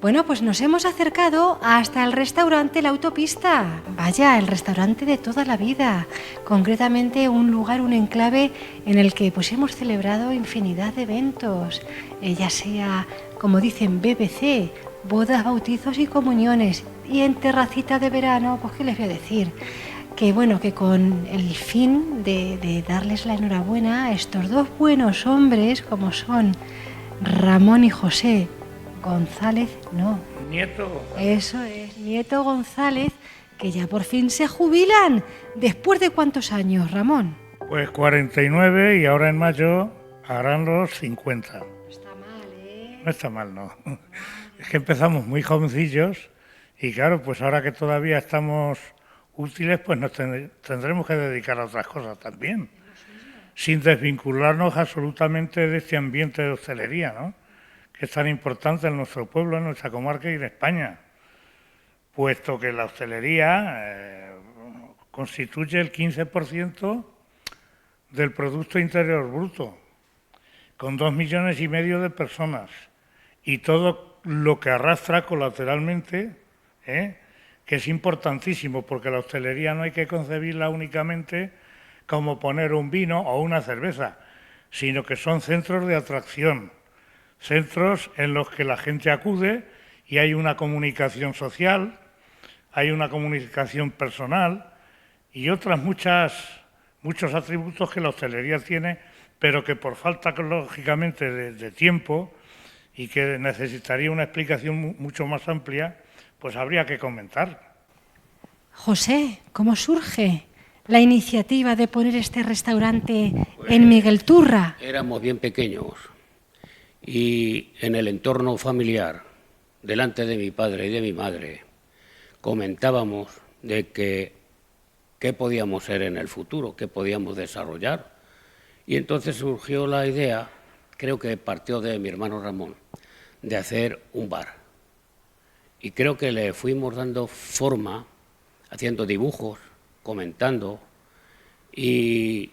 Bueno, pues nos hemos acercado hasta el restaurante La Autopista. Vaya, el restaurante de toda la vida. Concretamente un lugar, un enclave en el que pues hemos celebrado infinidad de eventos. Ya sea, como dicen, BBC, bodas, bautizos y comuniones. Y en terracita de verano, pues qué les voy a decir. Que bueno, que con el fin de darles la enhorabuena a estos dos buenos hombres como son Ramón y José González, no. Nieto. Eso es, Nieto González, que ya por fin se jubilan. ¿Después de cuántos años, Ramón? Pues 49 y ahora en mayo harán los 50. No está mal, ¿eh? No está mal, no. Es que empezamos muy jovencillos y claro, pues ahora que todavía estamos útiles, pues nos tendremos que dedicar a otras cosas también, sin desvincularnos absolutamente de este ambiente de hostelería, ¿no?, que es tan importante en nuestro pueblo, en nuestra comarca y en España, puesto que la hostelería constituye el 15% del Producto Interior Bruto, con 2,5 millones de personas, y todo lo que arrastra colateralmente, que es importantísimo, porque la hostelería no hay que concebirla únicamente como poner un vino o una cerveza, sino que son centros de atracción, centros en los que la gente acude y hay una comunicación social, hay una comunicación personal y otras muchos atributos que la hostelería tiene, pero que por falta, lógicamente, de tiempo y que necesitaría una explicación mucho más amplia, pues habría que comentar. José, ¿cómo surge la iniciativa de poner este restaurante en Miguel Turra? Éramos bien pequeños y en el entorno familiar, delante de mi padre y de mi madre, comentábamos de qué podíamos ser en el futuro, qué podíamos desarrollar. Y entonces surgió la idea, creo que partió de mi hermano Ramón, de hacer un bar. Y creo que le fuimos dando forma, haciendo dibujos, comentando, y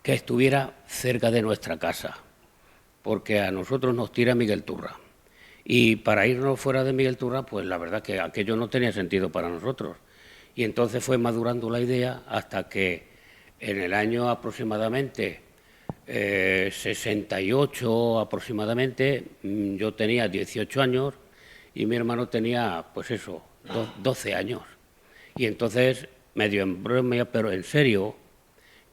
que estuviera cerca de nuestra casa, porque a nosotros nos tira Miguel Turra. Y para irnos fuera de Miguel Turra, pues la verdad que aquello no tenía sentido para nosotros. Y entonces fue madurando la idea hasta que en el año aproximadamente 68 aproximadamente, yo tenía 18 años y mi hermano tenía, pues eso, 12 años. Y entonces, medio en broma, pero en serio,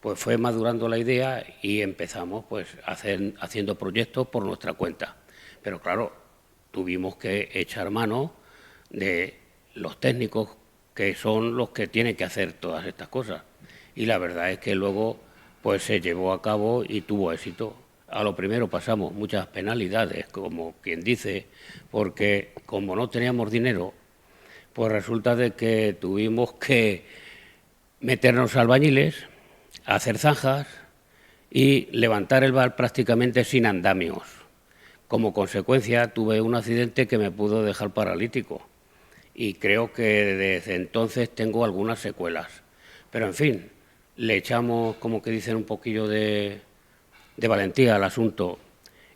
pues fue madurando la idea y empezamos pues haciendo proyectos por nuestra cuenta. Pero claro, tuvimos que echar mano de los técnicos que son los que tienen que hacer todas estas cosas. Y la verdad es que luego pues se llevó a cabo y tuvo éxito. A lo primero pasamos muchas penalidades, como quien dice, porque como no teníamos dinero, pues resulta de que tuvimos que meternos albañiles, hacer zanjas y levantar el bar prácticamente sin andamios. Como consecuencia tuve un accidente que me pudo dejar paralítico y creo que desde entonces tengo algunas secuelas. Pero en fin, le echamos, como que dicen, un poquillo de valentía al asunto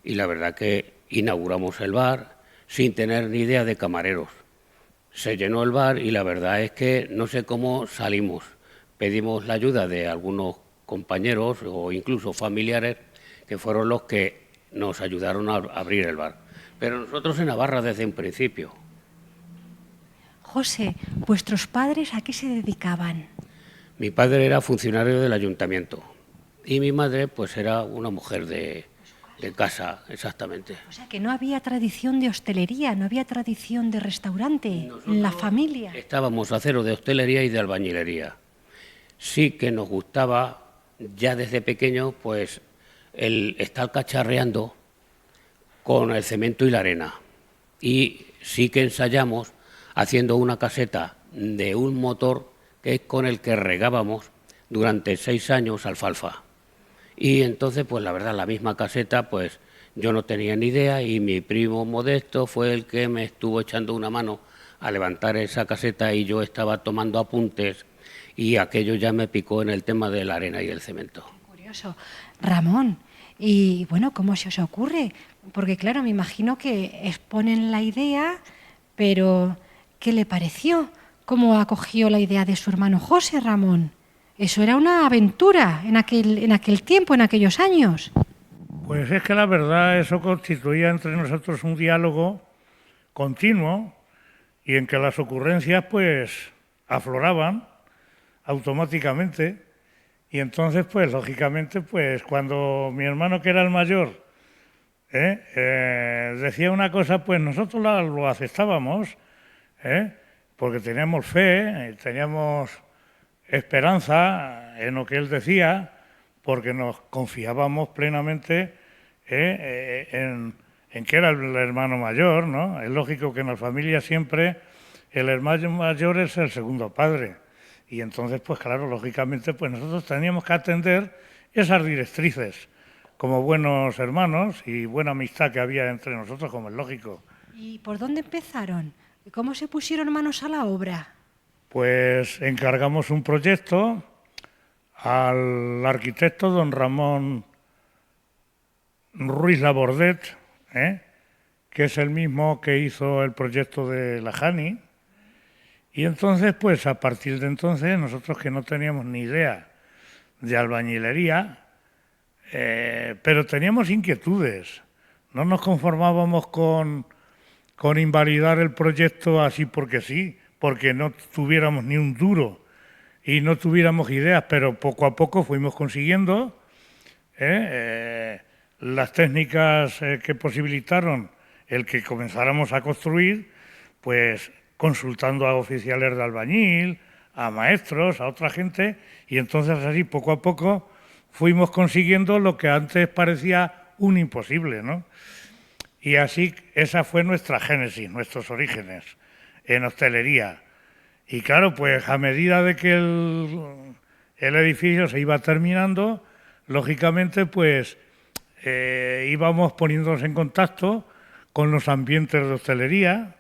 y la verdad que inauguramos el bar sin tener ni idea de camareros. Se llenó el bar y la verdad es que no sé cómo salimos. Pedimos la ayuda de algunos compañeros o incluso familiares que fueron los que nos ayudaron a abrir el bar. Pero nosotros en Navarra desde un principio. José, ¿vuestros padres a qué se dedicaban? Mi padre era funcionario del ayuntamiento y mi madre pues era una mujer de casa, exactamente. O sea, que no había tradición de hostelería, no había tradición de restaurante en la familia. Estábamos a cero de hostelería y de albañilería. Sí que nos gustaba ya desde pequeño pues el estar cacharreando con el cemento y la arena. Y sí que ensayamos haciendo una caseta de un motor que es con el que regábamos durante 6 años alfalfa. Y entonces, pues la verdad, la misma caseta, pues yo no tenía ni idea y mi primo Modesto fue el que me estuvo echando una mano a levantar esa caseta y yo estaba tomando apuntes y aquello ya me picó en el tema de la arena y el cemento. Qué curioso. Ramón, y bueno, ¿cómo se os ocurre? Porque claro, me imagino que exponen la idea, Pero, ¿qué le pareció? ¿Cómo acogió la idea de su hermano José, Ramón? Eso era una aventura en aquel tiempo, en aquellos años. Pues es que la verdad eso constituía entre nosotros un diálogo continuo y en que las ocurrencias pues afloraban automáticamente y entonces pues lógicamente pues cuando mi hermano que era el mayor decía una cosa pues nosotros lo aceptábamos porque teníamos fe, teníamos esperanza en lo que él decía porque nos confiábamos plenamente en que era el hermano mayor, ¿no? Es lógico que en la familia siempre el hermano mayor es el segundo padre. Y entonces, pues claro, lógicamente, pues nosotros teníamos que atender esas directrices como buenos hermanos y buena amistad que había entre nosotros, como es lógico. ¿Y por dónde empezaron? ¿Cómo se pusieron manos a la obra? Pues encargamos un proyecto al arquitecto don Ramón Ruiz Labordet, que es el mismo que hizo el proyecto de la Jani. Y entonces, pues a partir de entonces, nosotros que no teníamos ni idea de albañilería, pero teníamos inquietudes. No nos conformábamos con invalidar el proyecto así porque sí, porque no tuviéramos ni un duro y no tuviéramos ideas, pero poco a poco fuimos consiguiendo las técnicas que posibilitaron el que comenzáramos a construir, pues consultando a oficiales de albañil, a maestros, a otra gente, y entonces así poco a poco fuimos consiguiendo lo que antes parecía un imposible, ¿no? Y así esa fue nuestra génesis, nuestros orígenes en hostelería. Y claro, pues a medida de que el edificio se iba terminando, lógicamente pues íbamos poniéndonos en contacto con los ambientes de hostelería,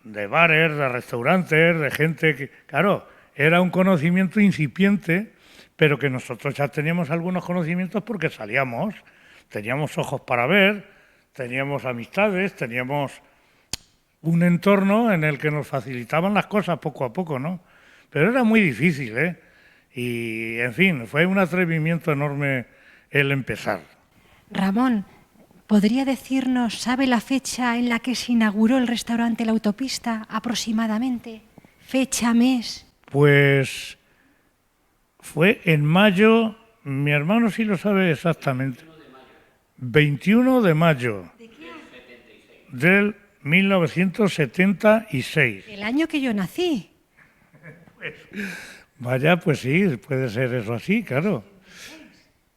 de bares, de restaurantes, de gente que, claro, era un conocimiento incipiente, pero que nosotros ya teníamos algunos conocimientos porque salíamos, teníamos ojos para ver, teníamos amistades, teníamos un entorno en el que nos facilitaban las cosas poco a poco, ¿no? Pero era muy difícil, ¿eh? Y, en fin, fue un atrevimiento enorme el empezar. Ramón, ¿podría decirnos, sabe la fecha en la que se inauguró el restaurante La Autopista aproximadamente? ¿Fecha, mes? Pues fue en mayo, mi hermano sí lo sabe exactamente. 21 de mayo. ¿De qué año? Del 1976. El año que yo nací. Pues, vaya, pues sí, puede ser eso así, claro.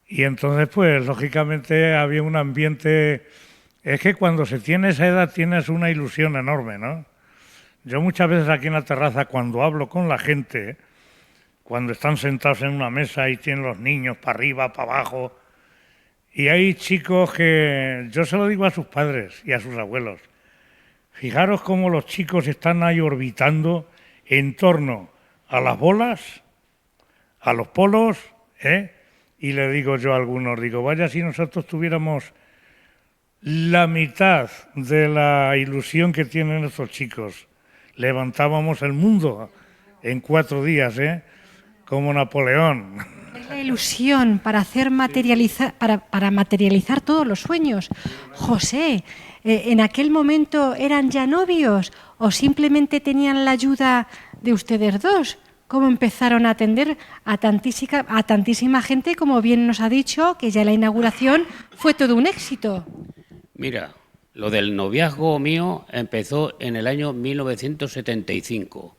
Y entonces, pues, lógicamente había un ambiente... Es que cuando se tiene esa edad tienes una ilusión enorme, ¿no? Yo muchas veces aquí en la terraza, cuando hablo con la gente, cuando están sentados en una mesa y tienen los niños para arriba, para abajo, y hay chicos que... Yo se lo digo a sus padres y a sus abuelos. Fijaros cómo los chicos están ahí orbitando en torno a las bolas, a los polos, y le digo yo a algunos, digo, vaya si nosotros tuviéramos la mitad de la ilusión que tienen estos chicos. Levantábamos el mundo en 4 días, como Napoleón. Es la ilusión para hacer para materializar todos los sueños. José, ¿en aquel momento eran ya novios o simplemente tenían la ayuda de ustedes dos? ¿Cómo empezaron a atender a tantísima gente, como bien nos ha dicho, que ya la inauguración fue todo un éxito? Mira, lo del noviazgo mío empezó en el año 1975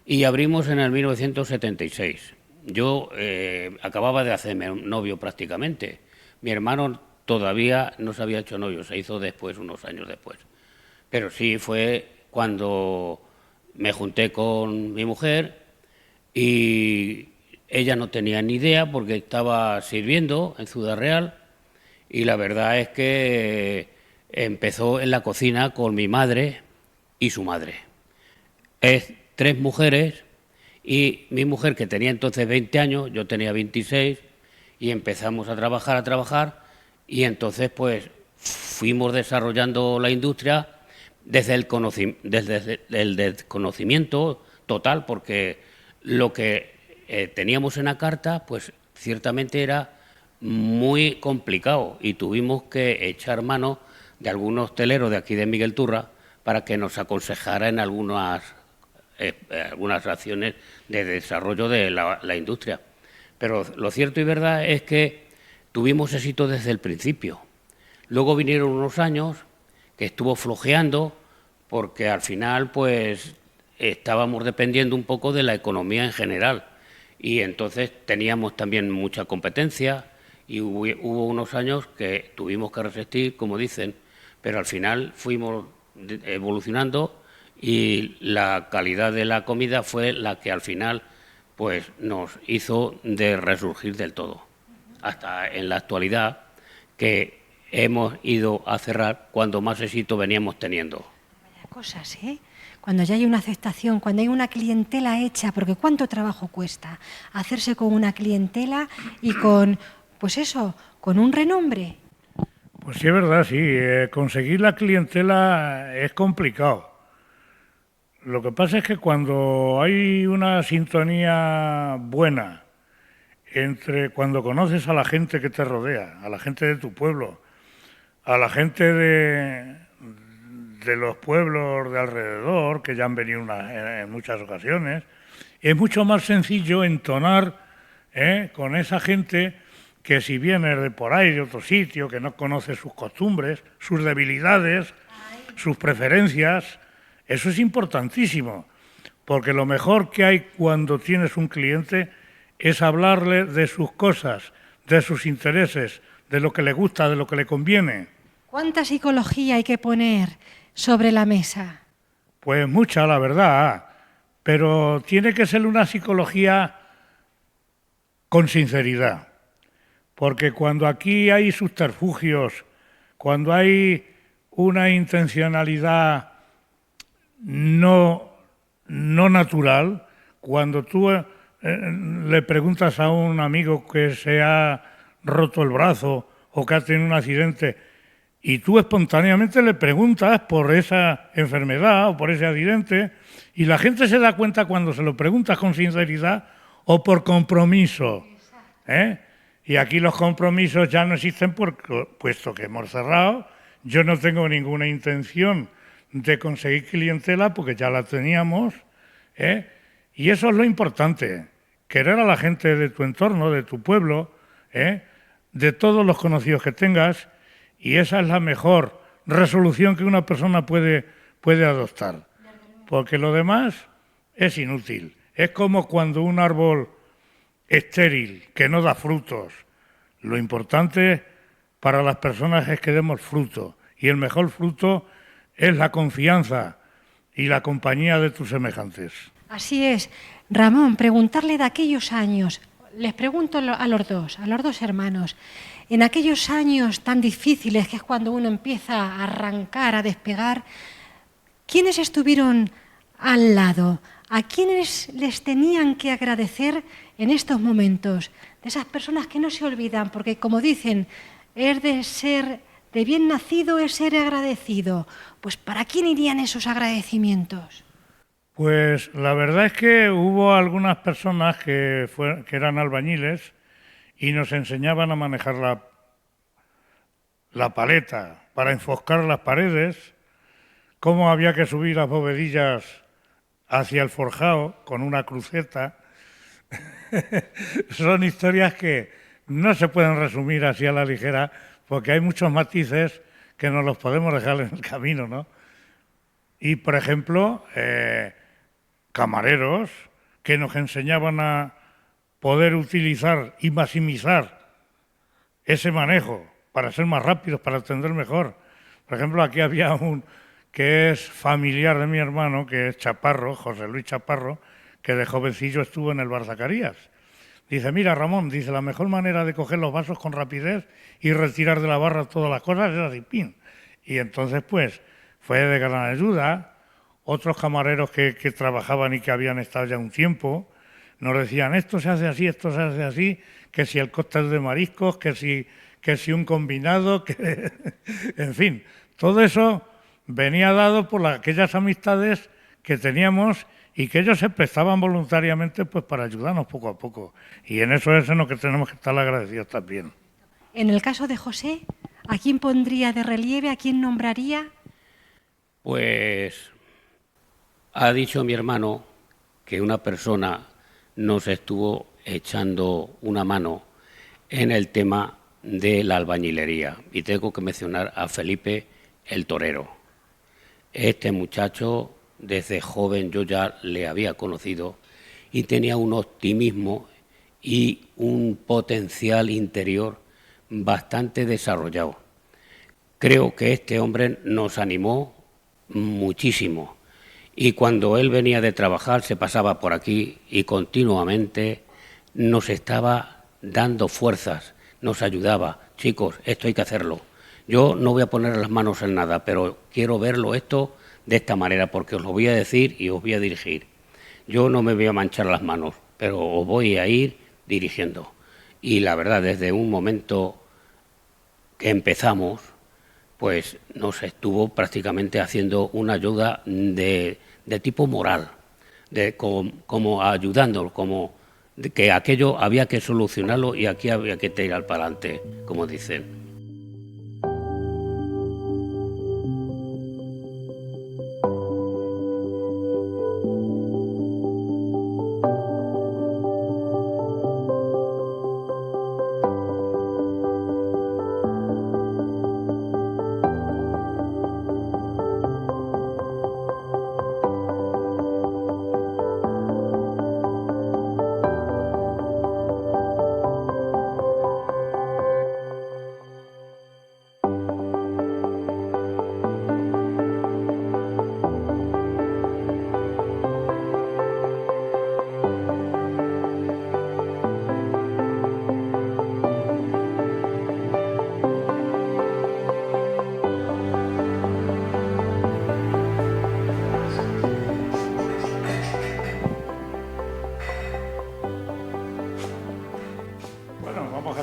y abrimos en el 1976. Yo acababa de hacerme un novio prácticamente. Mi hermano todavía no se había hecho novio, se hizo después, unos años después. Pero sí fue cuando me junté con mi mujer y ella no tenía ni idea porque estaba sirviendo en Ciudad Real y la verdad es que empezó en la cocina con mi madre y su madre. Es 3 mujeres y mi mujer, que tenía entonces 20 años, yo tenía 26, y empezamos a trabajar, y entonces pues fuimos desarrollando la industria. desde el desconocimiento total, porque lo que teníamos en la carta, pues ciertamente era muy complicado y tuvimos que echar mano de algunos hosteleros de aquí de Miguel Turra para que nos aconsejara en algunas acciones de desarrollo de la industria. Pero lo cierto y verdad es que tuvimos éxito desde el principio. Luego vinieron unos años que estuvo flojeando porque al final pues estábamos dependiendo un poco de la economía en general y entonces teníamos también mucha competencia y hubo unos años que tuvimos que resistir, como dicen, pero al final fuimos evolucionando y la calidad de la comida fue la que al final pues nos hizo de resurgir del todo, hasta en la actualidad que hemos ido a cerrar cuando más éxito veníamos teniendo. Vaya cosas, ¿eh? Cuando ya hay una aceptación, cuando hay una clientela hecha, porque ¿cuánto trabajo cuesta hacerse con una clientela y con, pues eso, con un renombre? Pues sí, es verdad, sí. Conseguir la clientela es complicado. Lo que pasa es que cuando hay una sintonía buena entre cuando conoces a la gente que te rodea, a la gente de tu pueblo, a la gente de los pueblos de alrededor, que ya han venido en muchas ocasiones, es mucho más sencillo entonar con esa gente que si viene de por ahí, de otro sitio, que no conoce sus costumbres, sus debilidades, sus preferencias. Eso es importantísimo, porque lo mejor que hay cuando tienes un cliente es hablarle de sus cosas, de sus intereses, de lo que le gusta, de lo que le conviene. ¿Cuánta psicología hay que poner sobre la mesa? Pues mucha, la verdad, pero tiene que ser una psicología con sinceridad, porque cuando aquí hay subterfugios, cuando hay una intencionalidad no natural, cuando tú le preguntas a un amigo que se ha roto el brazo o que ha tenido un accidente y tú espontáneamente le preguntas por esa enfermedad o por ese accidente y la gente se da cuenta cuando se lo preguntas con sinceridad o por compromiso. Y aquí los compromisos ya no existen puesto que hemos cerrado. Yo no tengo ninguna intención de conseguir clientela porque ya la teníamos, y eso es lo importante, querer a la gente de tu entorno, de tu pueblo, de todos los conocidos que tengas, y esa es la mejor resolución que una persona puede adoptar, porque lo demás es inútil. Es como cuando un árbol estéril, que no da frutos, lo importante para las personas es que demos fruto, y el mejor fruto es la confianza y la compañía de tus semejantes. Así es. Ramón, preguntarle de aquellos años, les pregunto a los dos hermanos, en aquellos años tan difíciles que es cuando uno empieza a arrancar, a despegar, ¿quiénes estuvieron al lado? ¿A quiénes les tenían que agradecer en estos momentos? De esas personas que no se olvidan, porque como dicen, es de bien nacido es ser agradecido. Pues ¿para quién irían esos agradecimientos? Pues la verdad es que hubo algunas personas que eran albañiles y nos enseñaban a manejar la paleta para enfoscar las paredes, cómo había que subir las bovedillas hacia el forjado con una cruceta. Son historias que no se pueden resumir así a la ligera, porque hay muchos matices que nos los podemos dejar en el camino, ¿no? Y, por ejemplo, camareros que nos enseñaban a poder utilizar y maximizar ese manejo para ser más rápidos, para atender mejor. Por ejemplo, aquí había un que es familiar de mi hermano, que es Chaparro, José Luis Chaparro, que de jovencillo estuvo en el Bar Zacarías. Dice, mira Ramón, dice, la mejor manera de coger los vasos con rapidez y retirar de la barra todas las cosas es así, pin. Y entonces, pues, fue de gran ayuda. Otros camareros que trabajaban y que habían estado ya un tiempo, nos decían, esto se hace así, esto se hace así, que si el cóctel de mariscos, que si un combinado, que en fin, todo eso venía dado por aquellas amistades que teníamos y que ellos se prestaban voluntariamente pues para ayudarnos poco a poco. Y en eso es en lo que tenemos que estar agradecidos también. En el caso de José, ¿a quién pondría de relieve, a quién nombraría? Pues ha dicho mi hermano que una persona nos estuvo echando una mano en el tema de la albañilería. Y tengo que mencionar a Felipe el Torero. Este muchacho, desde joven yo ya le había conocido y tenía un optimismo y un potencial interior bastante desarrollado. Creo que este hombre nos animó muchísimo. Y cuando él venía de trabajar se pasaba por aquí y continuamente nos estaba dando fuerzas, nos ayudaba. Chicos, esto hay que hacerlo. Yo no voy a poner las manos en nada, pero quiero verlo esto de esta manera porque os lo voy a decir y os voy a dirigir. Yo no me voy a manchar las manos, pero os voy a ir dirigiendo. Y la verdad, desde un momento que empezamos, pues nos estuvo prácticamente haciendo una ayuda de tipo moral, como ayudándonos, como de que aquello había que solucionarlo y aquí había que tirar para adelante, como dicen.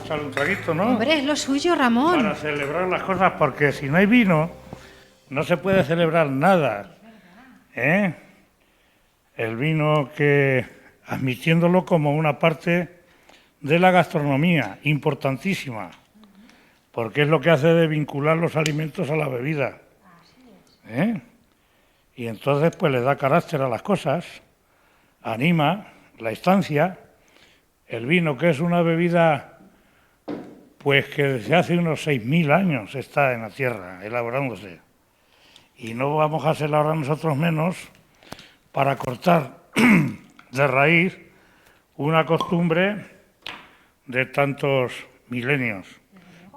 Un traguito, ¿no? Hombre, es lo suyo, Ramón. Para celebrar las cosas, porque si no hay vino, no se puede celebrar nada. ¿Eh? El vino que, admitiéndolo como una parte de la gastronomía, importantísima, porque es lo que hace de vincular los alimentos a la bebida. ¿Eh? Y entonces, pues le da carácter a las cosas, anima la estancia. El vino, que es una bebida pues que desde hace unos 6.000 años está en la tierra, elaborándose. Y no vamos a hacerla ahora nosotros menos para cortar de raíz una costumbre de tantos milenios.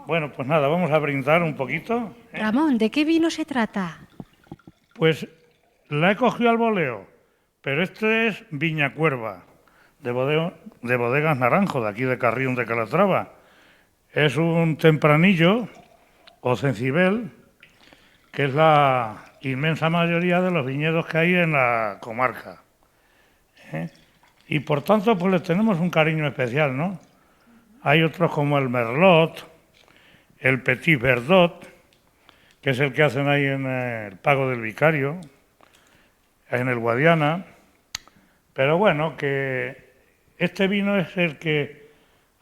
Bueno, pues nada, vamos a brindar un poquito. Ramón, ¿de qué vino se trata? Pues la he cogido al voleo, pero este es Viña Cuerva, de Bodegas Naranjo, de aquí de Carrión de Calatrava. Es un tempranillo o cencibel, que es la inmensa mayoría de los viñedos que hay en la comarca. Y por tanto, pues les tenemos un cariño especial, ¿no? Hay otros como el Merlot, el Petit Verdot, que es el que hacen ahí en el Pago del Vicario, en el Guadiana. Pero bueno, que este vino es el que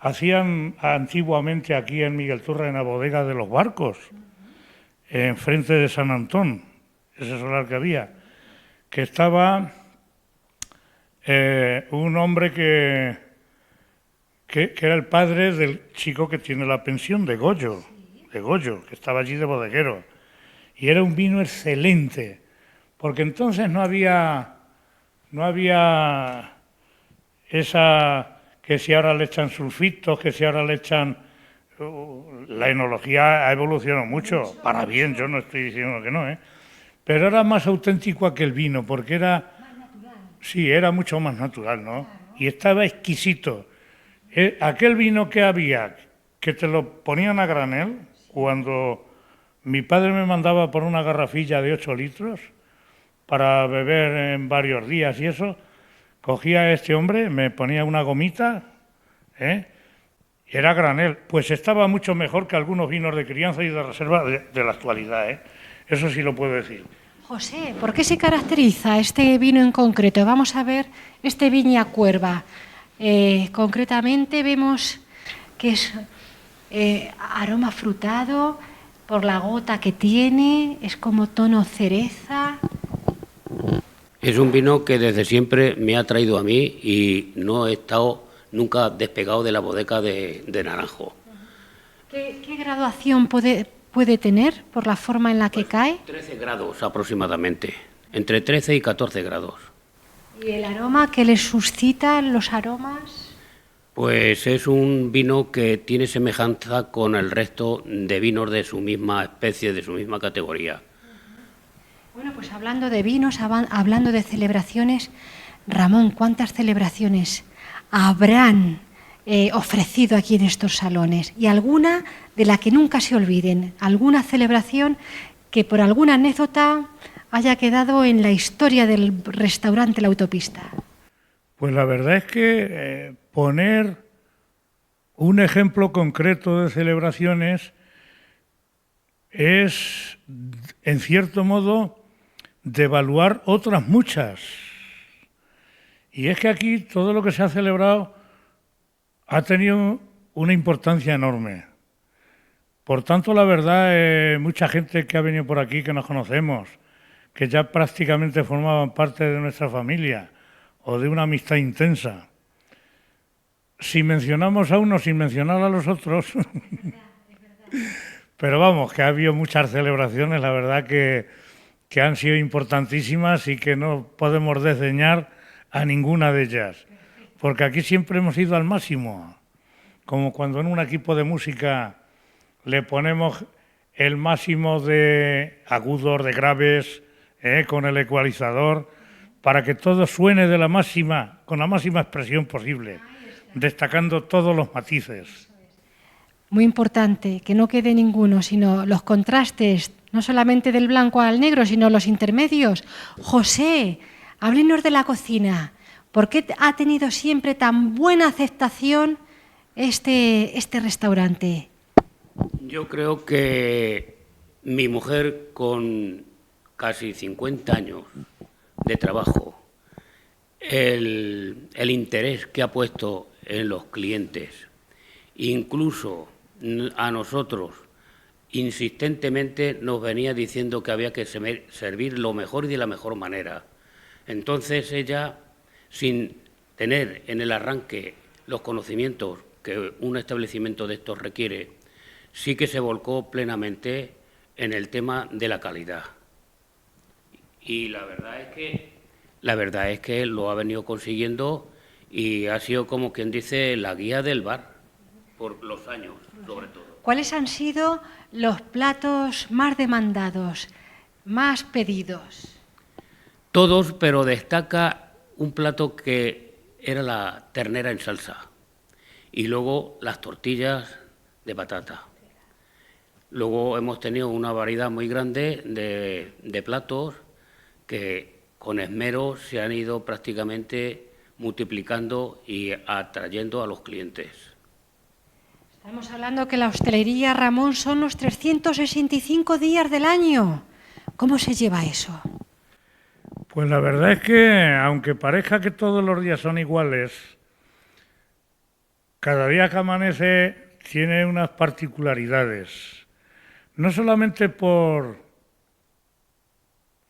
hacían antiguamente aquí en Miguel Turra, en la bodega de los barcos, enfrente de San Antón, ese solar que había, que estaba un hombre que era el padre del chico que tiene la pensión, de Goyo, que estaba allí de bodeguero. Y era un vino excelente, porque entonces no había esa, que si ahora le echan sulfitos, que si ahora le echan... La enología ha evolucionado mucho, para bien, yo no estoy diciendo que no, pero era más auténtico aquel vino, porque era... Sí, era mucho más natural, ¿no? Y estaba exquisito. Aquel vino que había, que te lo ponían a granel, cuando mi padre me mandaba por una garrafilla de 8 litros para beber en varios días y eso, cogía a este hombre, me ponía una gomita, era granel, pues estaba mucho mejor que algunos vinos de crianza y de reserva de la actualidad, Eso sí lo puedo decir. José, ¿por qué se caracteriza este vino en concreto? Vamos a ver este Viña Cuerva. Concretamente vemos que es aroma frutado por la gota que tiene, es como tono cereza. Es un vino que desde siempre me ha traído a mí y no he estado nunca despegado de la bodega de Naranjo. ¿Qué graduación puede tener por la forma en la que cae? 13 grados aproximadamente, entre 13 y 14 grados. ¿Y el aroma que le suscitan los aromas? Pues es un vino que tiene semejanza con el resto de vinos de su misma especie, de su misma categoría. Bueno, pues hablando de vinos, hablando de celebraciones, Ramón, ¿cuántas celebraciones habrán ofrecido aquí en estos salones? Y alguna de la que nunca se olviden, alguna celebración que por alguna anécdota haya quedado en la historia del restaurante La Autopista. Pues la verdad es que poner un ejemplo concreto de celebraciones es, en cierto modo, devaluar otras muchas. Y es que aquí todo lo que se ha celebrado ha tenido una importancia enorme. Por tanto, la verdad, mucha gente que ha venido por aquí, que nos conocemos, que ya prácticamente formaban parte de nuestra familia o de una amistad intensa. Si mencionamos a uno sin mencionar a los otros, pero vamos, que ha habido muchas celebraciones, la verdad que han sido importantísimas y que no podemos desdeñar a ninguna de ellas, porque aquí siempre hemos ido al máximo, como cuando en un equipo de música le ponemos el máximo de agudos, de graves, con el ecualizador, para que todo suene de la máxima, con la máxima expresión posible, destacando todos los matices. Muy importante, que no quede ninguno, sino los contrastes, no solamente del blanco al negro, sino los intermedios. José, háblenos de la cocina. ¿Por qué ha tenido siempre tan buena aceptación este restaurante? Yo creo que mi mujer, con casi 50 años de trabajo, el interés que ha puesto en los clientes, incluso a nosotros, insistentemente nos venía diciendo que había que servir lo mejor y de la mejor manera. Entonces ella, sin tener en el arranque los conocimientos que un establecimiento de estos requiere, sí que se volcó plenamente en el tema de la calidad. Y la verdad es que lo ha venido consiguiendo y ha sido, como quien dice, la guía del bar por los años, sobre todo. ¿Cuáles han sido los platos más demandados, más pedidos? Todos, pero destaca un plato que era la ternera en salsa y luego las tortillas de patata. Luego hemos tenido una variedad muy grande de platos que con esmero se han ido prácticamente multiplicando y atrayendo a los clientes. Estamos hablando que la hostelería, Ramón, son los 365 días del año. ¿Cómo se lleva eso? Pues la verdad es que, aunque parezca que todos los días son iguales, cada día que amanece tiene unas particularidades. No solamente por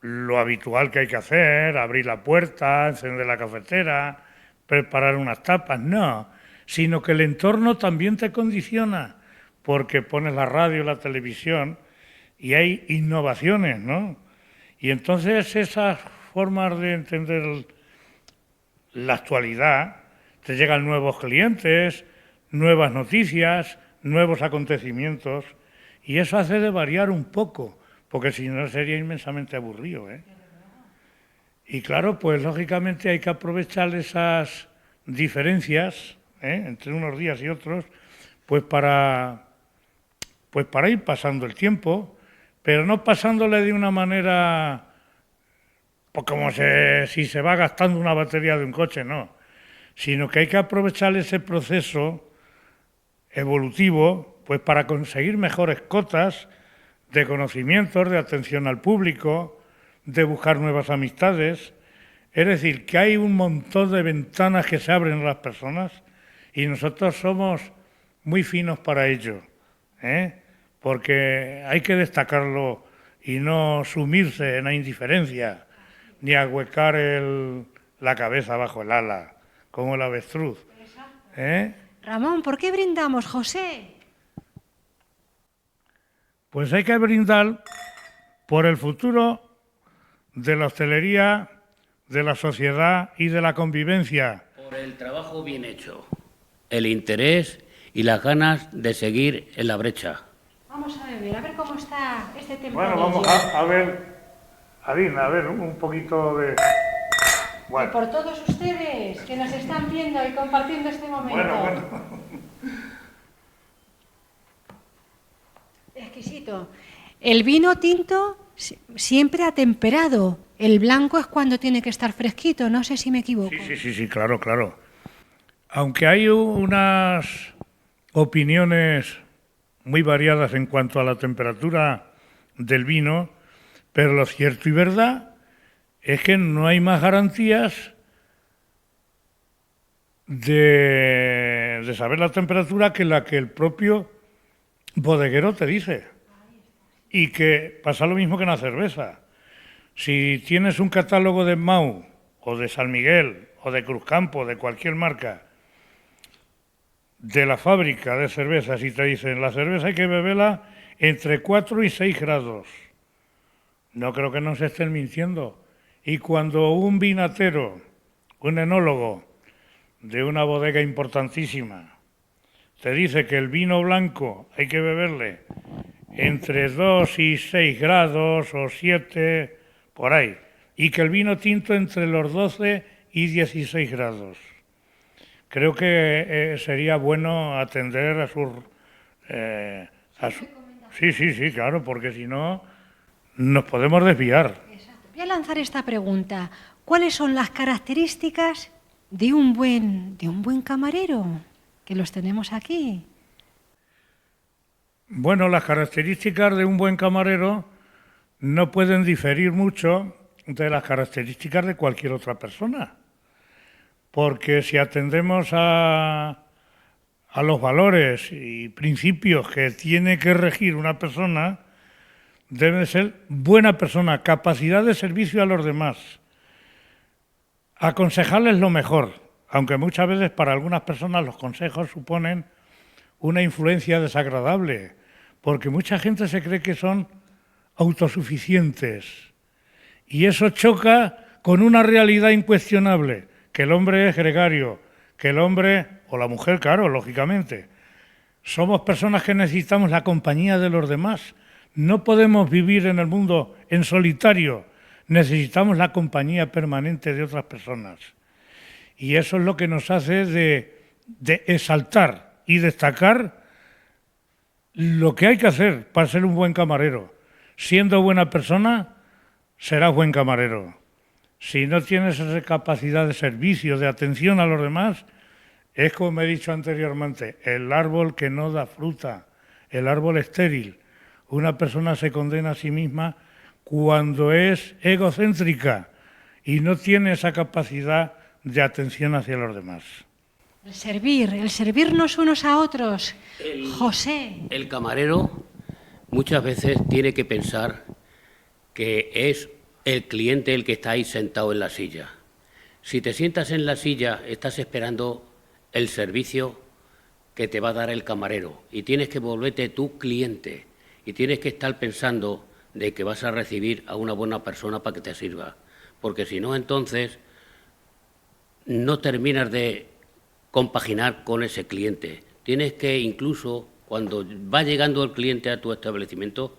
lo habitual que hay que hacer, abrir la puerta, encender la cafetera, preparar unas tapas, no, sino que el entorno también te condiciona, porque pones la radio, la televisión y hay innovaciones, ¿no? Y entonces esas formas de entender la actualidad, te llegan nuevos clientes, nuevas noticias, nuevos acontecimientos, y eso hace de variar un poco, porque si no sería inmensamente aburrido, ¿eh? Y claro, pues lógicamente hay que aprovechar esas diferencias, entre unos días y otros, pues para ir pasando el tiempo, pero no pasándole de una manera pues como si se va gastando una batería de un coche, no, sino que hay que aprovechar ese proceso evolutivo pues para conseguir mejores cotas, de conocimientos, de atención al público, de buscar nuevas amistades. Es decir, que hay un montón de ventanas que se abren a las personas y nosotros somos muy finos para ello, porque hay que destacarlo y no sumirse en la indiferencia ni ahuecar la cabeza bajo el ala, como el avestruz. Ramón, ¿por qué brindamos, José? Pues hay que brindar por el futuro de la hostelería, de la sociedad y de la convivencia. Por el trabajo bien hecho, el interés y las ganas de seguir en la brecha. Vamos a ver cómo está este tempranillo. Bueno, vamos a ver, Adina, a ver un poquito de... Bueno. Y por todos ustedes que nos están viendo y compartiendo este momento. Bueno. Exquisito. El vino tinto siempre atemperado. El blanco es cuando tiene que estar fresquito, no sé si me equivoco. Sí, claro. Aunque hay unas opiniones muy variadas en cuanto a la temperatura del vino, pero lo cierto y verdad es que no hay más garantías de saber la temperatura que la que el propio bodeguero te dice. Y que pasa lo mismo que en la cerveza. Si tienes un catálogo de Mau o de San Miguel o de Cruzcampo, de cualquier marca, de la fábrica de cervezas y te dicen la cerveza hay que beberla entre 4 y 6 grados, no creo que nos estén mintiendo. Y cuando un vinatero, un enólogo de una bodega importantísima, te dice que el vino blanco hay que beberle entre 2 y 6 grados o 7, por ahí, y que el vino tinto entre los 12 y 16 grados. Creo que sería bueno atender a sus... Sí, claro, porque si no nos podemos desviar. Exacto. Voy a lanzar esta pregunta. ¿Cuáles son las características de un buen camarero? Que los tenemos aquí. Bueno, las características de un buen camarero no pueden diferir mucho de las características de cualquier otra persona. Porque si atendemos a los valores y principios que tiene que regir una persona, debe ser buena persona, capacidad de servicio a los demás, aconsejarles lo mejor, aunque muchas veces para algunas personas los consejos suponen una influencia desagradable, porque mucha gente se cree que son autosuficientes y eso choca con una realidad incuestionable, que el hombre es gregario, que el hombre, o la mujer, claro, lógicamente, somos personas que necesitamos la compañía de los demás. No podemos vivir en el mundo en solitario, necesitamos la compañía permanente de otras personas. Y eso es lo que nos hace de exaltar y destacar lo que hay que hacer para ser un buen camarero. Siendo buena persona, serás buen camarero. Si no tienes esa capacidad de servicio, de atención a los demás, es como he dicho anteriormente, el árbol que no da fruta, el árbol estéril. Una persona se condena a sí misma cuando es egocéntrica y no tiene esa capacidad de atención hacia los demás. El servirnos unos a otros. José. El camarero muchas veces tiene que pensar que es el cliente el que está ahí sentado en la silla. Si te sientas en la silla, estás esperando el servicio que te va a dar el camarero y tienes que volverte tu cliente y tienes que estar pensando de que vas a recibir a una buena persona para que te sirva, porque si no, entonces no terminas de compaginar con ese cliente. Tienes que, incluso cuando va llegando el cliente a tu establecimiento,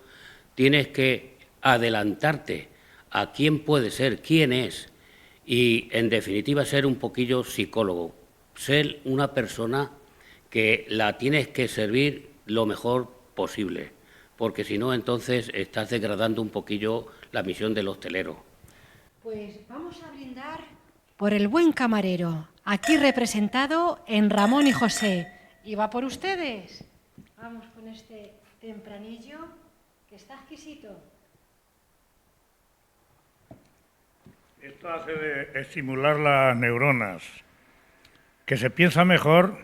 tienes que adelantarte a quién puede ser, quién es, y en definitiva ser un poquillo psicólogo, ser una persona que la tienes que servir lo mejor posible, porque si no, entonces estás degradando un poquillo la misión del hostelero. Pues vamos a brindar por el buen camarero, aquí representado en Ramón y José. Y va por ustedes. Vamos con este tempranillo. Que está exquisito. Esto hace de estimular las neuronas, que se piensa mejor,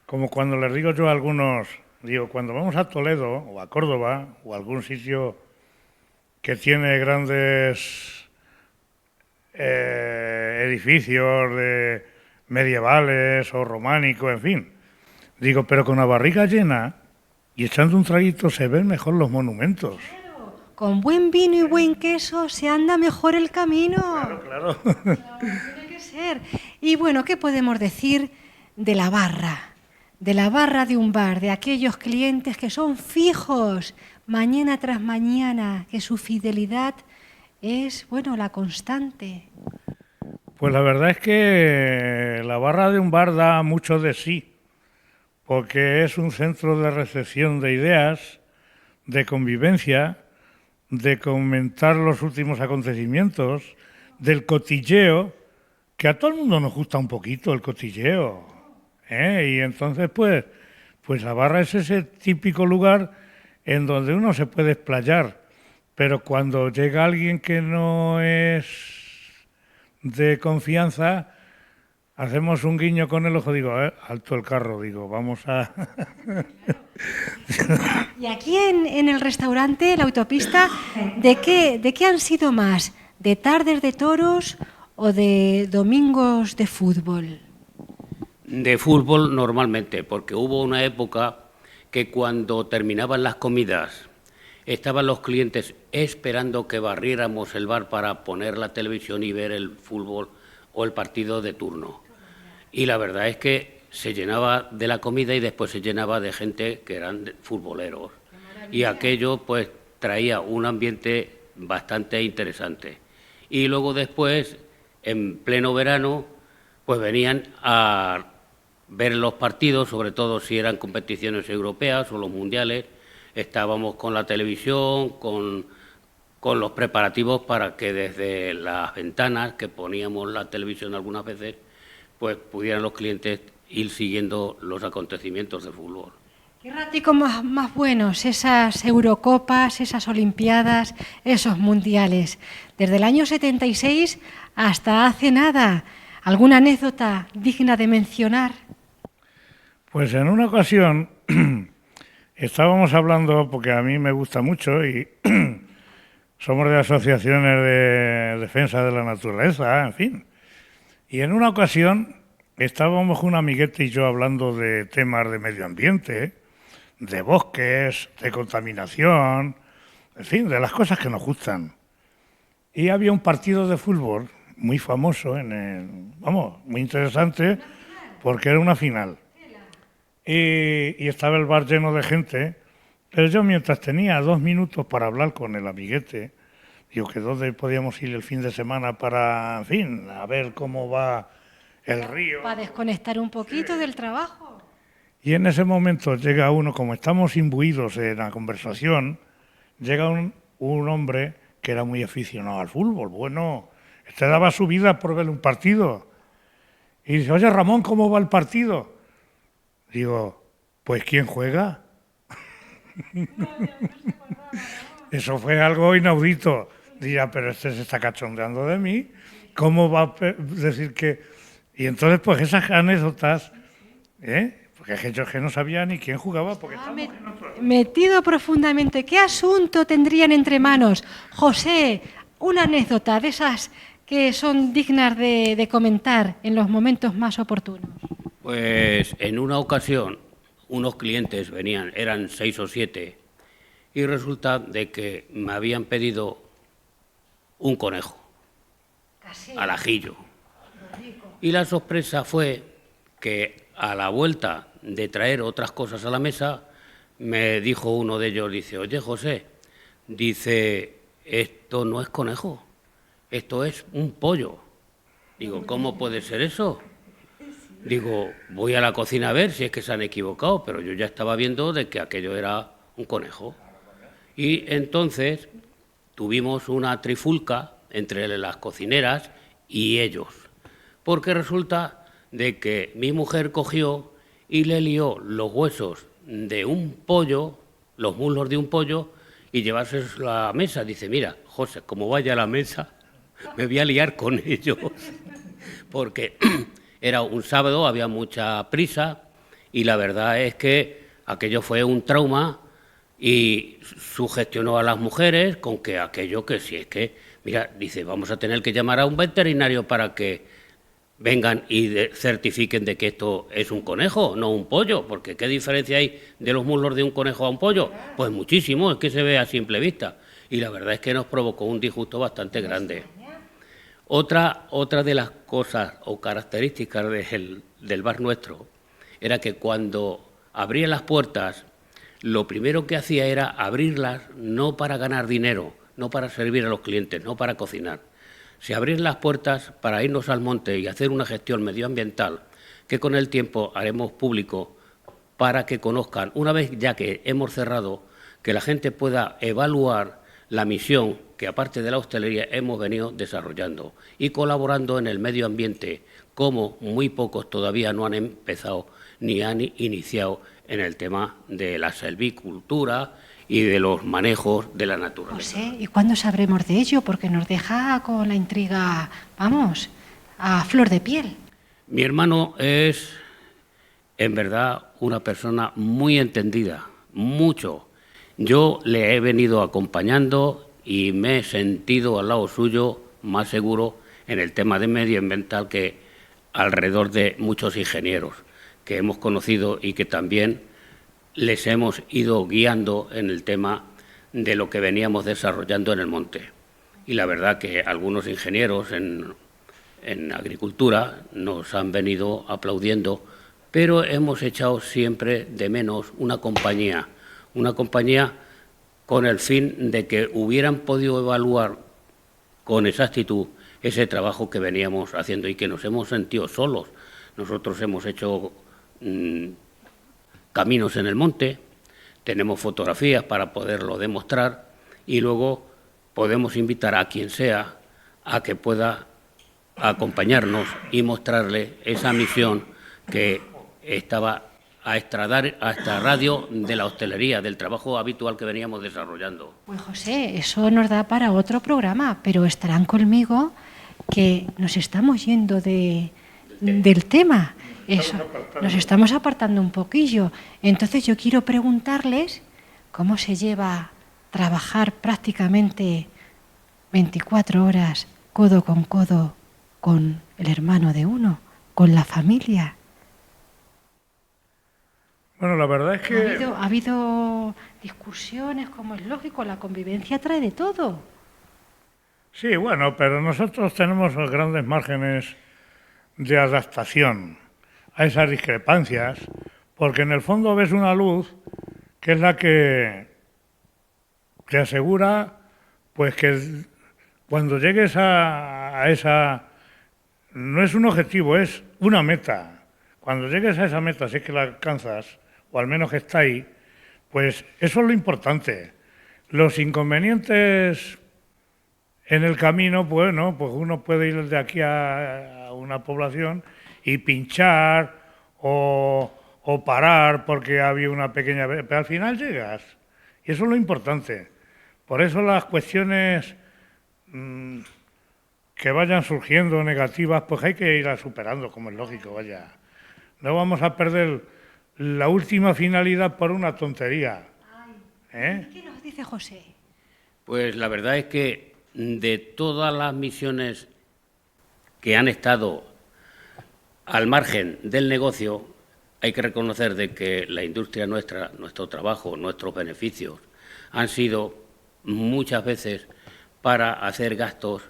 como cuando les digo yo a algunos, digo, cuando vamos a Toledo o a Córdoba o a algún sitio que tiene grandes edificios medievales o románicos, en fin, digo, pero con la barriga llena y echando un traguito se ven mejor los monumentos. Con buen vino y buen queso se anda mejor el camino. Claro. Tiene que ser. Y bueno, ¿qué podemos decir de la barra? De la barra de un bar, de aquellos clientes que son fijos mañana tras mañana, que su fidelidad es, bueno, la constante. Pues la verdad es que la barra de un bar da mucho de sí, porque es un centro de recepción de ideas, de convivencia, de comentar los últimos acontecimientos, del cotilleo, que a todo el mundo nos gusta un poquito el cotilleo, ¿eh? Y entonces pues la barra es ese típico lugar en donde uno se puede explayar, pero cuando llega alguien que no es de confianza, hacemos un guiño con el ojo, digo, alto el carro, digo, vamos a... Y aquí en el restaurante, la autopista, ¿de qué han sido más? ¿De tardes de toros o de domingos de fútbol? De fútbol normalmente, porque hubo una época que cuando terminaban las comidas estaban los clientes esperando que barriéramos el bar para poner la televisión y ver el fútbol o el partido de turno. Y la verdad es que se llenaba de la comida y después se llenaba de gente que eran futboleros. Y aquello pues traía un ambiente bastante interesante. Y luego después, en pleno verano, pues venían a ver los partidos, sobre todo si eran competiciones europeas o los mundiales. Estábamos con la televisión, con los preparativos para que desde las ventanas, que poníamos la televisión algunas veces, pues pudieran los clientes ir siguiendo los acontecimientos de fútbol. Qué raticos más buenos, esas Eurocopas, esas Olimpiadas, esos mundiales. Desde el año 76 hasta hace nada. ¿Alguna anécdota digna de mencionar? Pues en una ocasión estábamos hablando, porque a mí me gusta mucho y somos de asociaciones de defensa de la naturaleza, en fin. Y en una ocasión estábamos un amiguete y yo hablando de temas de medio ambiente, de bosques, de contaminación, en fin, de las cosas que nos gustan. Y había un partido de fútbol muy famoso, muy interesante, porque era una final. Y estaba el bar lleno de gente, pero yo mientras tenía 2 minutos para hablar con el amiguete, digo que dónde podíamos ir el fin de semana para, en fin, a ver cómo va el río. Para desconectar un poquito del trabajo. Y en ese momento llega uno, como estamos imbuidos en la conversación, llega un hombre que era muy aficionado al fútbol. Bueno, este daba su vida por ver un partido. Y dice, oye Ramón, ¿cómo va el partido? Digo, pues ¿quién juega? Eso fue algo inaudito. Diría, pero este se está cachondeando de mí. ¿Cómo va a decir que...? Y entonces, pues esas anécdotas, porque yo que no sabía ni quién jugaba, porque metido profundamente. ¿Qué asunto tendrían entre manos? José, una anécdota de esas que son dignas de comentar en los momentos más oportunos. Pues en una ocasión unos clientes venían, eran 6 o 7, y resulta de que me habían pedido un conejo al ajillo. Y la sorpresa fue que a la vuelta de traer otras cosas a la mesa, me dijo uno de ellos, dice, oye José, dice, esto no es conejo, esto es un pollo. Digo, ¿cómo puede ser eso? Digo, voy a la cocina a ver si es que se han equivocado, pero yo ya estaba viendo de que aquello era un conejo. Y entonces tuvimos una trifulca entre las cocineras y ellos, porque resulta de que mi mujer cogió y le lió los huesos de un pollo, los muslos de un pollo, y llevárselo a la mesa. Dice, mira, José, como vaya a la mesa, me voy a liar con ellos. Porque era un sábado, había mucha prisa y la verdad es que aquello fue un trauma y sugestionó a las mujeres con que aquello que si es que, mira, dice, vamos a tener que llamar a un veterinario para que vengan y certifiquen de que esto es un conejo, no un pollo, porque ¿qué diferencia hay de los muslos de un conejo a un pollo? Pues muchísimo, es que se ve a simple vista. Y la verdad es que nos provocó un disgusto bastante grande. Otra de las cosas o características del bar nuestro era que cuando abría las puertas, lo primero que hacía era abrirlas no para ganar dinero, no para servir a los clientes, no para cocinar. Se abrían las puertas para irnos al monte y hacer una gestión medioambiental que con el tiempo haremos público para que conozcan, una vez ya que hemos cerrado, que la gente pueda evaluar la misión que, aparte de la hostelería, hemos venido desarrollando y colaborando en el medio ambiente, como muy pocos todavía no han empezado ni han iniciado en el tema de la selvicultura y de los manejos de la naturaleza. José, ¿y cuándo sabremos de ello? Porque nos deja con la intriga, vamos, a flor de piel. Mi hermano es, en verdad, una persona muy entendida, mucho. Yo le he venido acompañando y me he sentido al lado suyo más seguro en el tema de medioambiental que alrededor de muchos ingenieros que hemos conocido y que también les hemos ido guiando en el tema de lo que veníamos desarrollando en el monte. Y la verdad que algunos ingenieros en agricultura nos han venido aplaudiendo, pero hemos echado siempre de menos una compañía con el fin de que hubieran podido evaluar con exactitud ese trabajo que veníamos haciendo y que nos hemos sentido solos. Nosotros hemos hecho caminos en el monte, tenemos fotografías para poderlo demostrar y luego podemos invitar a quien sea a que pueda acompañarnos y mostrarle esa misión que estaba a esta radio de la hostelería, del trabajo habitual que veníamos desarrollando. Pues José, eso nos da para otro programa, pero estarán conmigo que nos estamos yendo del tema. Eso, nos estamos apartando un poquillo. Entonces yo quiero preguntarles cómo se lleva trabajar prácticamente 24 horas codo con el hermano de uno, con la familia. Bueno, la verdad es que... Ha habido discusiones, como es lógico, la convivencia trae de todo. Sí, bueno, pero nosotros tenemos grandes márgenes de adaptación a esas discrepancias, porque en el fondo ves una luz que es la que te asegura pues que cuando llegues a esa... No es un objetivo, es una meta. Cuando llegues a esa meta, si es que la alcanzas, o al menos que está ahí, pues eso es lo importante. Los inconvenientes en el camino, pues uno puede ir de aquí a una población y pinchar o parar porque había una pequeña... Pero al final llegas, y eso es lo importante. Por eso las cuestiones que vayan surgiendo negativas, pues hay que ir superando, como es lógico, vaya. No vamos a perder la última finalidad por una tontería. ¿Qué nos dice José? Pues la verdad es que de todas las misiones que han estado al margen del negocio, hay que reconocer de que la industria nuestra, nuestro trabajo, nuestros beneficios, han sido muchas veces para hacer gastos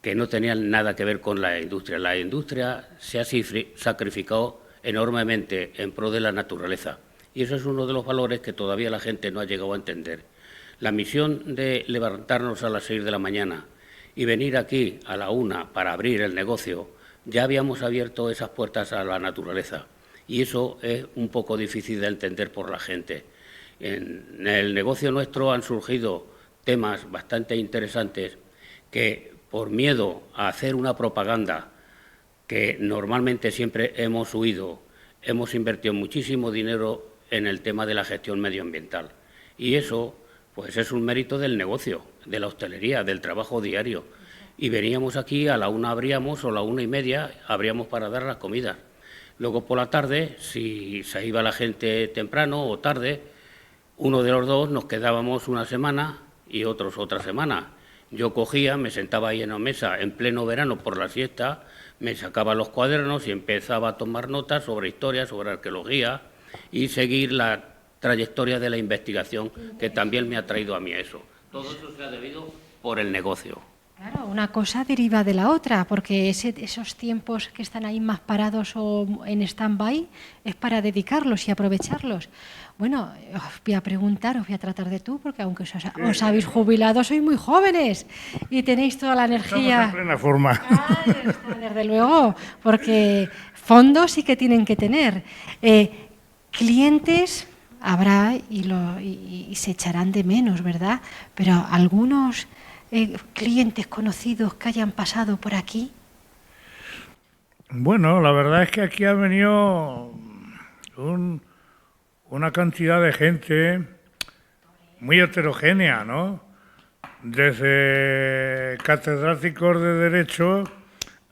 que no tenían nada que ver con la industria. La industria se ha sacrificado enormemente en pro de la naturaleza y eso es uno de los valores que todavía la gente no ha llegado a entender. La misión de levantarnos a las 6 de la mañana y venir aquí a la 1 para abrir el negocio, ya habíamos abierto esas puertas a la naturaleza y eso es un poco difícil de entender por la gente. En el negocio nuestro han surgido temas bastante interesantes que, por miedo a hacer una propaganda que normalmente siempre hemos huido, hemos invertido muchísimo dinero en el tema de la gestión medioambiental y eso pues es un mérito del negocio, de la hostelería, del trabajo diario. Y veníamos aquí, a la 1 abríamos o a la 1:30 abríamos para dar las comidas. Luego por la tarde, si se iba la gente temprano o tarde, uno de los dos nos quedábamos una semana y otros otra semana. Yo cogía, me sentaba ahí en la mesa en pleno verano por la siesta, me sacaba los cuadernos y empezaba a tomar notas sobre historia, sobre arqueología y seguir la trayectoria de la investigación, que también me ha traído a mí eso. Todo eso se ha debido por el negocio. Claro, una cosa deriva de la otra, porque esos tiempos que están ahí más parados o en stand-by es para dedicarlos y aprovecharlos. Bueno, os voy a preguntar, os voy a tratar de tú, porque aunque os habéis jubilado, sois muy jóvenes y tenéis toda la energía. Estamos en plena forma. Ahí está, desde luego, porque fondos sí que tienen que tener. Clientes habrá y se echarán de menos, ¿verdad? Pero algunos clientes conocidos que hayan pasado por aquí. Bueno, la verdad es que aquí ha venido una cantidad de gente muy heterogénea, ¿no? Desde catedráticos de Derecho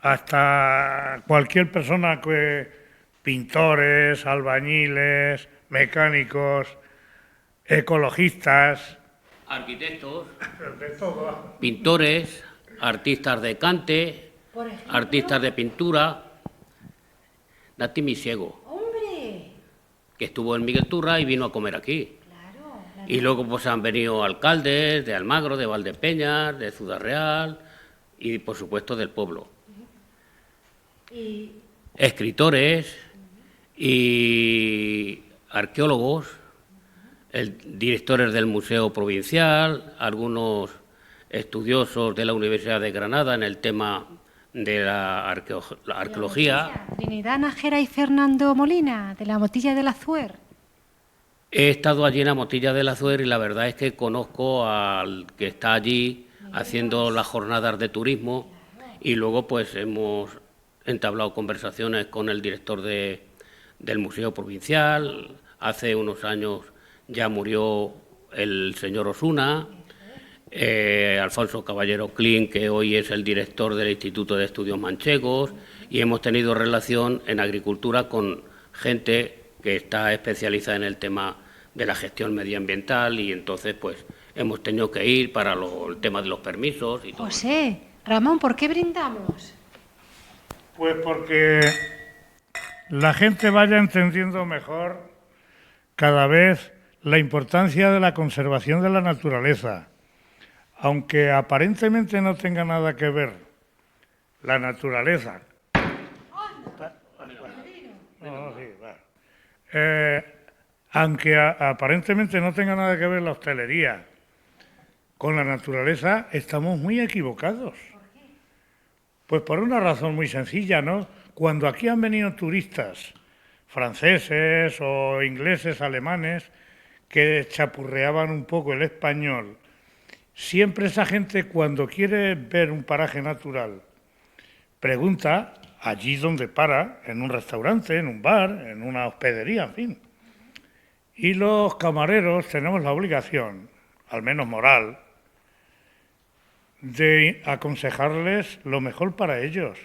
hasta cualquier persona pintores, albañiles, mecánicos, ecologistas, Arquitectos, pintores, artistas de cante, artistas de pintura. Nati Misiego, que estuvo en Miguel Turra y vino a comer aquí. Y luego pues han venido alcaldes de Almagro, de Valdepeñas, de Ciudad Real y por supuesto del pueblo. Escritores y arqueólogos, directores del Museo Provincial, algunos estudiosos de la Universidad de Granada en el tema de la arqueología. Trinidad Nájera y Fernando Molina, de la Motilla del Azuer. He estado allí en la Motilla del Azuer y la verdad es que conozco al que está allí haciendo las jornadas de turismo y luego pues hemos entablado conversaciones con el director del Museo Provincial. Hace unos años ya murió el señor Osuna, Alfonso Caballero Clean, que hoy es el director del Instituto de Estudios Manchegos, y hemos tenido relación en agricultura con gente que está especializada en el tema de la gestión medioambiental y entonces pues hemos tenido que ir para el tema de los permisos y todo. José, Ramón, ¿por qué brindamos? Pues porque la gente vaya entendiendo mejor cada vez la importancia de la conservación de la naturaleza, aunque aparentemente no tenga nada que ver la naturaleza. Aunque aparentemente no tenga nada que ver la hostelería con la naturaleza, estamos muy equivocados. Pues por una razón muy sencilla, ¿no? Cuando aquí han venido turistas franceses o ingleses, alemanes, que chapurreaban un poco el español, siempre esa gente cuando quiere ver un paraje natural pregunta allí donde para, en un restaurante, en un bar, en una hospedería, en fin. Y los camareros tenemos la obligación, al menos moral, de aconsejarles lo mejor para ellos.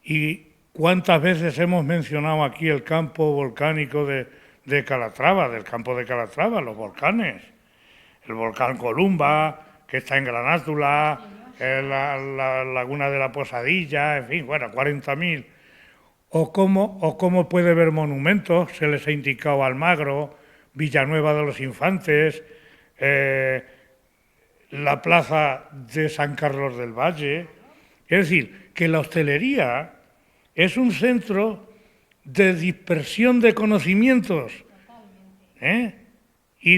Y cuántas veces hemos mencionado aquí el campo volcánico de Calatrava, del campo de Calatrava, los volcanes. El volcán Columba, que está en Granátula, la laguna de la Posadilla, en fin, bueno, 40.000. O cómo puede ver monumentos, se les ha indicado Almagro, Villanueva de los Infantes, la plaza de San Carlos del Valle. Es decir, que la hostelería es un centro de dispersión de conocimientos, y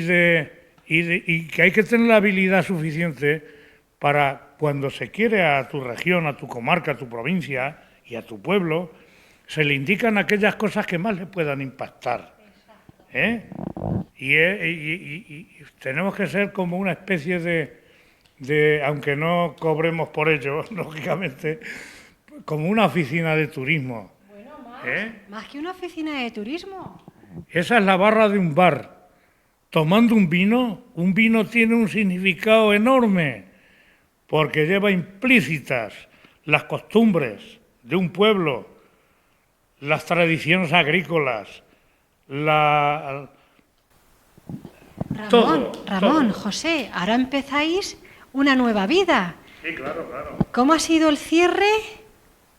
que hay que tener la habilidad suficiente para, cuando se quiere a tu región, a tu comarca, a tu provincia y a tu pueblo, se le indican aquellas cosas que más le puedan impactar. Y tenemos que ser como una especie de, aunque no cobremos por ello, lógicamente, como una oficina de turismo. Bueno, más que una oficina de turismo. Esa es la barra de un bar, tomando un vino tiene un significado enorme, porque lleva implícitas las costumbres de un pueblo, las tradiciones agrícolas, Ramón, todo. José, ahora empezáis una nueva vida. Sí, claro, claro. ¿Cómo ha sido el cierre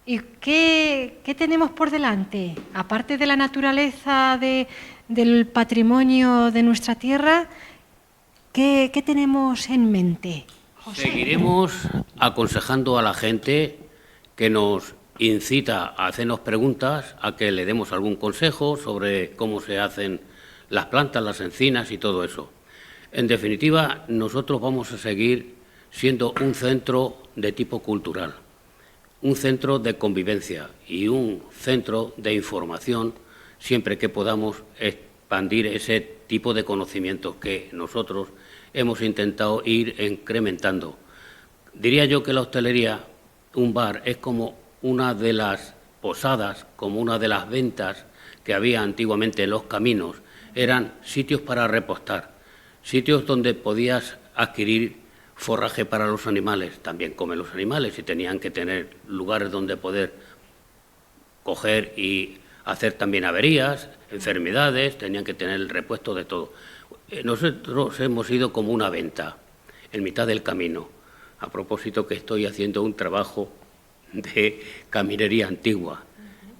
y qué tenemos por delante? Aparte de la naturaleza del patrimonio de nuestra tierra, ¿qué tenemos en mente, José? Seguiremos aconsejando a la gente que nos incita a hacernos preguntas, a que le demos algún consejo sobre cómo se hacen las plantas, las encinas y todo eso. En definitiva, nosotros vamos a seguir siendo un centro de tipo cultural, un centro de convivencia y un centro de información, siempre que podamos expandir ese tipo de conocimientos que nosotros hemos intentado ir incrementando. Diría yo que la hostelería, un bar, es como una de las posadas, como una de las ventas que había antiguamente en los caminos. Eran sitios para repostar, sitios donde podías adquirir forraje para los animales, también comen los animales y tenían que tener lugares donde poder coger y hacer también averías, enfermedades, tenían que tener el repuesto de todo. Nosotros hemos ido como una venta en mitad del camino. A propósito que estoy haciendo un trabajo de caminería antigua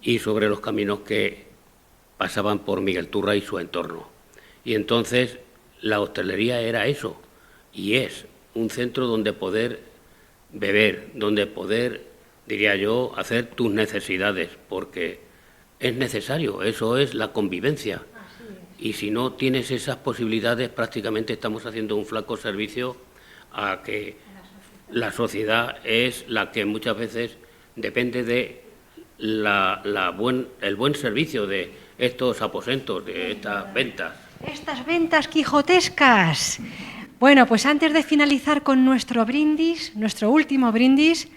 y sobre los caminos que pasaban por Miguel Turra y su entorno. Y entonces la hostelería era eso, y es un centro donde poder beber, donde poder, diría yo, hacer tus necesidades, porque es necesario, eso es la convivencia. Y si no tienes esas posibilidades, prácticamente estamos haciendo un flaco servicio a que la sociedad es la que muchas veces depende de el buen servicio de estos aposentos, de estas ventas. Estas ventas quijotescas. Bueno, pues antes de finalizar con nuestro brindis, nuestro último brindis,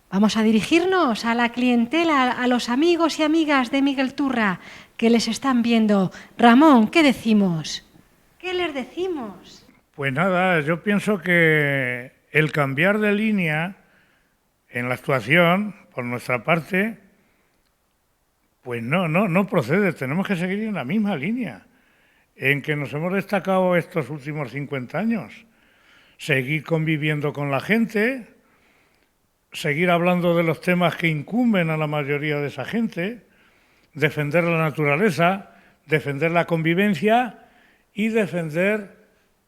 vamos a dirigirnos a la clientela, a los amigos y amigas de Miguel Turra que les están viendo. Ramón, ¿qué decimos? ¿Qué les decimos? Pues nada, yo pienso que el cambiar de línea en la actuación, por nuestra parte, pues no procede. Tenemos que seguir en la misma línea en que nos hemos destacado estos últimos 50 años. Seguir conviviendo con la gente, seguir hablando de los temas que incumben a la mayoría de esa gente, defender la naturaleza, defender la convivencia y defender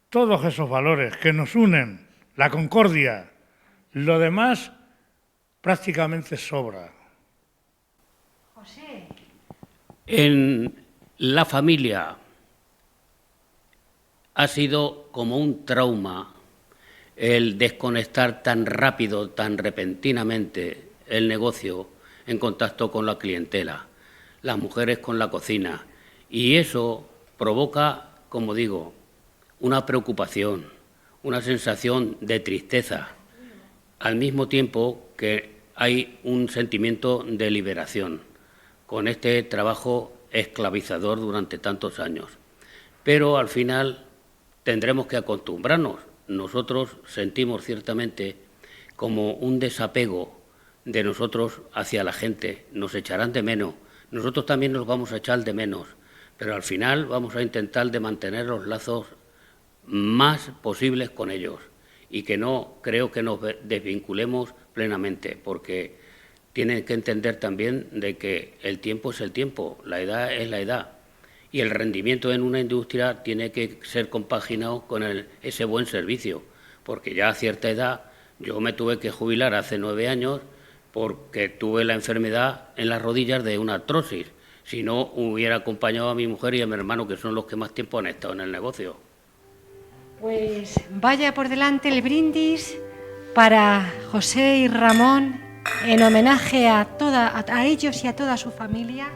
todos esos valores que nos unen, la concordia. Lo demás prácticamente sobra. José. En la familia ha sido como un trauma el desconectar tan rápido, tan repentinamente el negocio en contacto con la clientela, las mujeres con la cocina. Y eso provoca, como digo, una preocupación, una sensación de tristeza, al mismo tiempo que hay un sentimiento de liberación con este trabajo esclavizador durante tantos años. Pero al final tendremos que acostumbrarnos. Nosotros sentimos ciertamente como un desapego de nosotros hacia la gente. Nos echarán de menos, nosotros también nos vamos a echar de menos, pero al final vamos a intentar de mantener los lazos más posibles con ellos y que no creo que nos desvinculemos plenamente, porque tienen que entender también de que el tiempo es el tiempo, la edad es la edad. Y el rendimiento en una industria tiene que ser compaginado con ese buen servicio, porque ya a cierta edad, yo me tuve que jubilar hace 9 años porque tuve la enfermedad en las rodillas de una artrosis. Si no, hubiera acompañado a mi mujer y a mi hermano, que son los que más tiempo han estado en el negocio. Pues vaya por delante el brindis para José y Ramón en homenaje a ellos y a toda su familia.